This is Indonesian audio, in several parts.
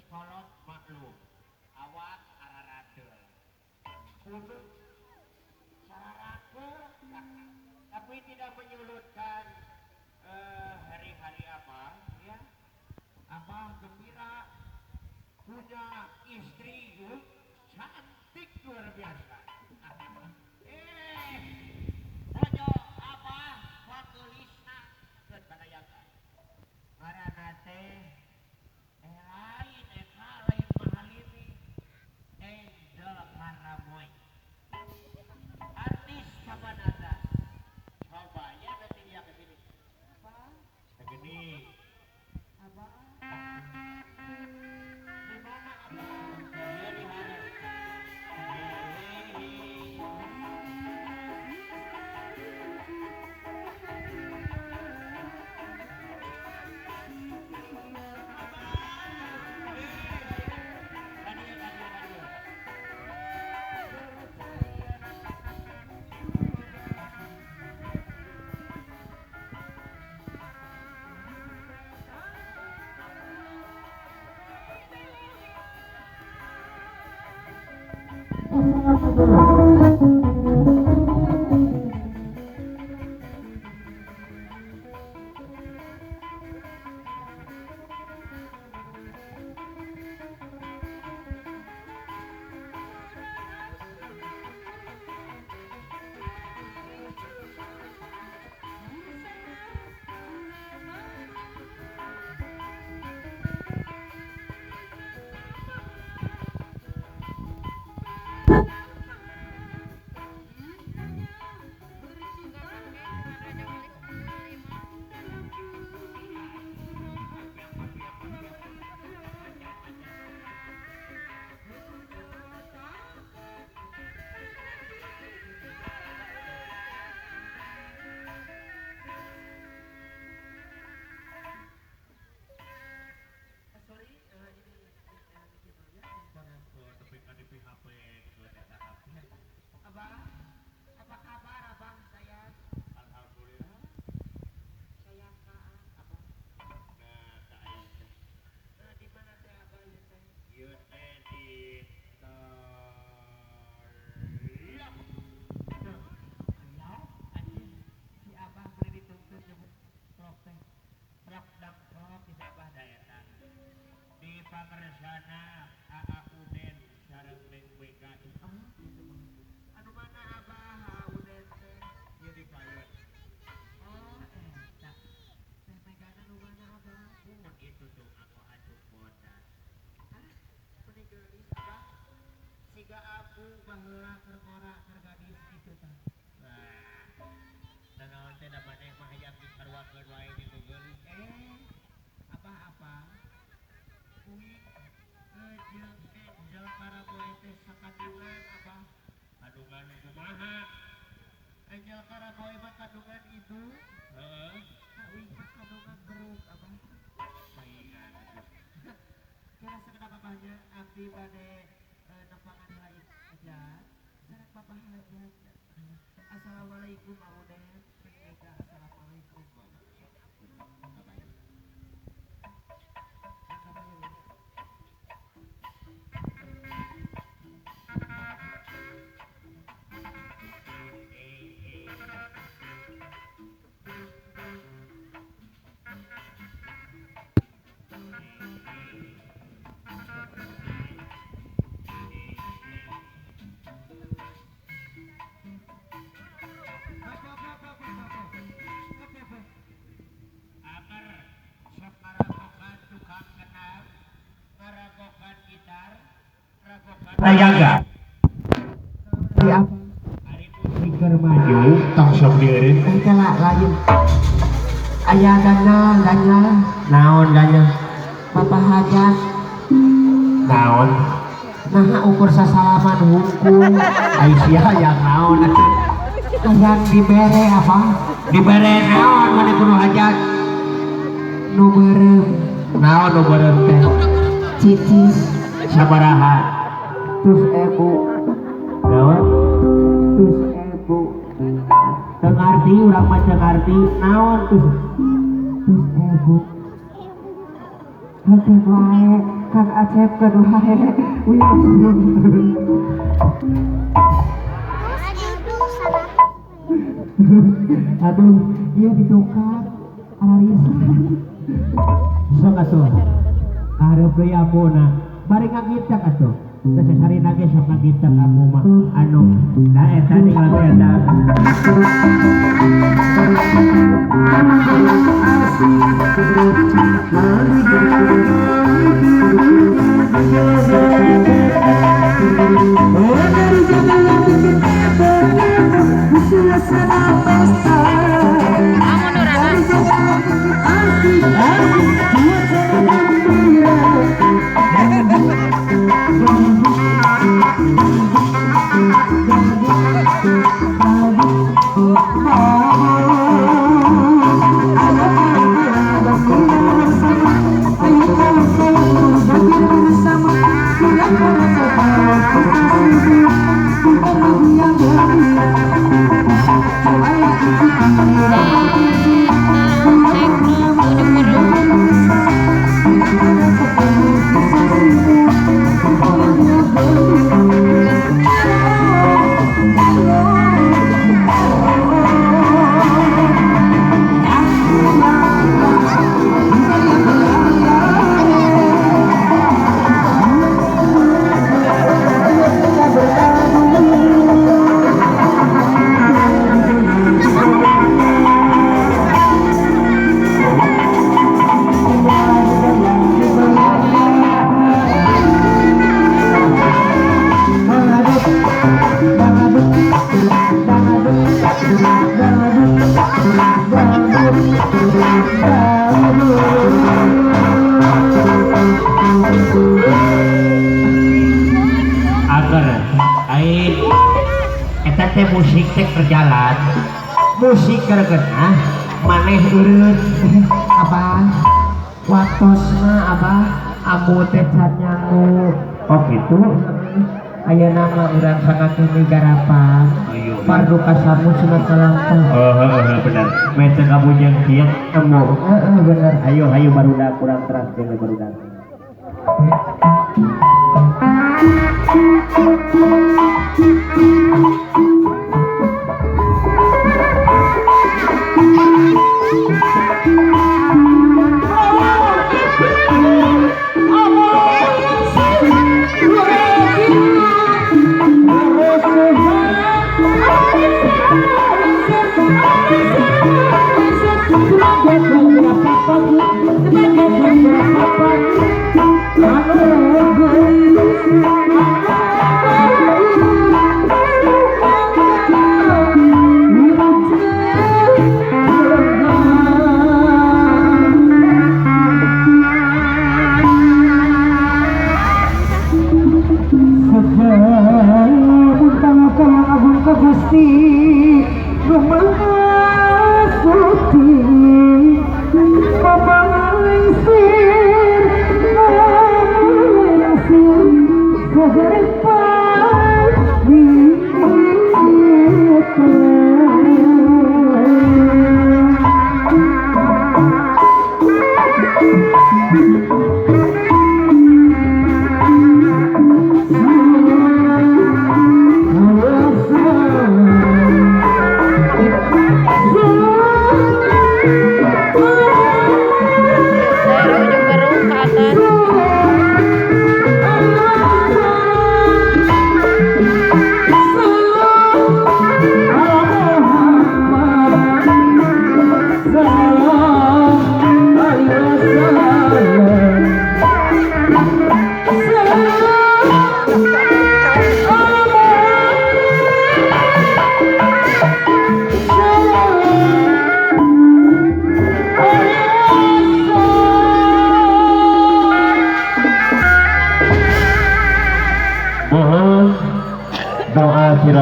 kolot maklum awak araradel kudu sararake tapi tidak menyulutkan hari-hari abah ya abah gembira punya istri cantik luar biasa bojo abah wagelisna geus badayakan ngaranna teh lain eta lain Mahalini Angel Karamoy artis Sabanada coba ya nanti dia kesini apa segini apa di mana apa dia di mana di Pangersana AA Uden sareng Neng Wega anu mana abah Uden teh ieu di Payun oh eta teh Megana nu mana abah mun itu tuh aku atuh bodas meni geulis abah siga aku baheula keur ngora keur gadis itu teh nanaon teh da maneh mah hayang disarwakeun wae di nu geulis apa kuwi jeung Angel Karaboy teh sakandungan abah kandungan kumaha Angel Karaboy mah kandungan ibu heeh kawi kandungan beruk abah saingan kira sakedak abahnya abdi bade nempangan lain aja sareng bapak aja assalamualaikum Auden assalamualaikum Tayaga siap pikir maju tong sok dieureun teh lain aya ganjal naon ganjal bapak hajat naon nah ukur sasalaman hukum Aisyah yang naon yang dibere apa dibere naon mana kudu hajat nu beureum naon nu beureum teh cicis sabaraha tus ebu naon tus ebu teu ngarti urang mah teu ngarti naon tus ebu henteu wae Kang Acep kedua wih aduh iya ditukar analisa sok atuh hareup deui apuna bari ngagitak atuh teh sasarina ge sok ngagitak aku mah anu da eta tinggal eta eta teh musik teh berjalan musik gergenah maneh eureun abah waktosna abah ambu teh can nyangu oh gitu ayeuna mah urang sangat migarapan fardu kasamu sunat salampah bener mece kabujang kieu temu bener ayo barudak kurang terang jeung barudak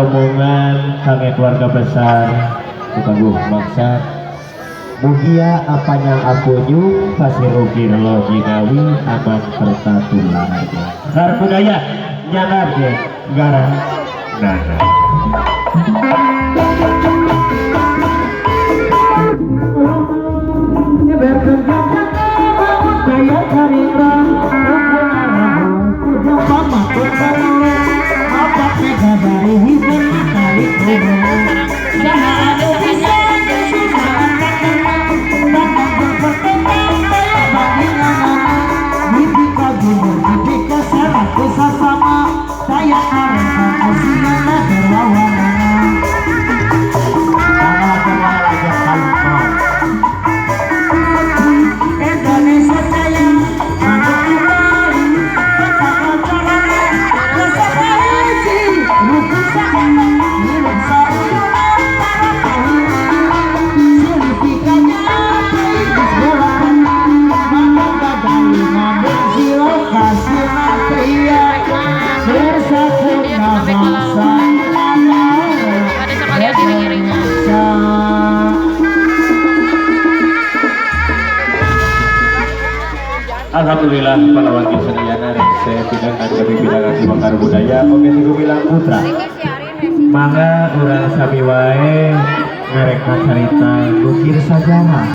rombongan kangge keluarga besar Tangguh Maksar mugia apanya apunyu pasirugi lo jinawi aman serta tulang sar budaya nyanar ge gara nana kaya karira aku sasama saya karena asinana berlawanana kalau lagi kalipon Indonesia saya mana kembali betapa caranya rasa haji rugi sama hidup saya para kali signifikannya hidup sebelah maka gadali ngambil silokasi pria bersatu bangsa Ada sama lihat kiri-kirinya. Alhamdulillah para wakil sedayana saya pindahkan ke bidang bakar budaya oke tiga bilang putra mangga urang sami wae ngarek carita nukir sajarah